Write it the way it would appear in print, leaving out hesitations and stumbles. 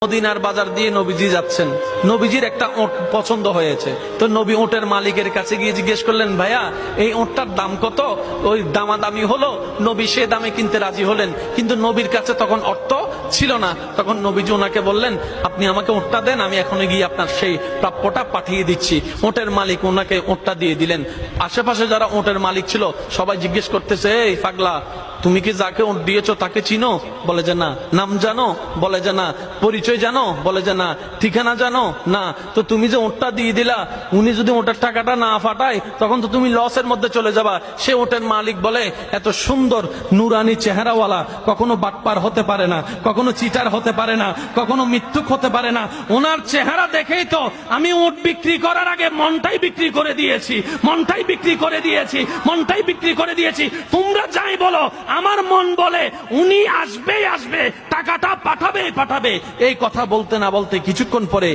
মদিনার বাজার দিয়ে নবীজি যাচ্ছেন, নবীজির একটা ওট পছন্দ হয়েছে। তো নবী ওটের মালিকের কাছে গিয়ে জিজ্ঞেস করলেন, ভাইয়া এই ওটটার দাম কত? ওই দামাদামি হলো, নবী সে দামে কিনতে রাজি হলেন, কিন্তু নবীর কাছে তখন অর্থ ছিল না। তখন নবীজি ওনাকে বললেন, আপনি আমাকে ওটটা দেন, আমি এখন গিয়ে আপনার সেই প্রাপ্যটা পাঠিয়ে দিচ্ছি। ওটের মালিক ওনাকে ওটটা দিয়ে দিলেন। আশেপাশে যারা ওটের মালিক ছিল সবাই জিজ্ঞেস করতেছে, এই পাগলা, তুমি কি যাকে ওট দিয়েছো তাকে চিনো? বলে যে না। নাম জানো? বলে যে না। পরিচয় জানো? বলে যে না। ঠিকানা জানো? না। তো তুমি যে ওটটা দিয়ে দিলা, উনি যদি ওটার টাকাটা না ফাটায় তখন তো তুমি লসের মধ্যে চলে যাবা। সে ওটের মালিক বলে, এত সুন্দর নুরানি চেহারাওয়ালা কখনো বাটপার হতে পারে না, কখনো চিটার হতে পারে না, কখনো মিথ্যুক হতে পারে না। ওনার চেহারা দেখেই তো আমি ওট বিক্রি করার আগে মনটাই বিক্রি করে দিয়েছি, মনটাই বিক্রি করে দিয়েছি, মনটাই বিক্রি করে দিয়েছি। তোমরা যাই বলো, আমার মন বলে উনি আসবেই আসবে, টাকাটা পাঠাবে পাঠাবে। এই কথা বলতে না বলতে কিছুক্ষণ পরে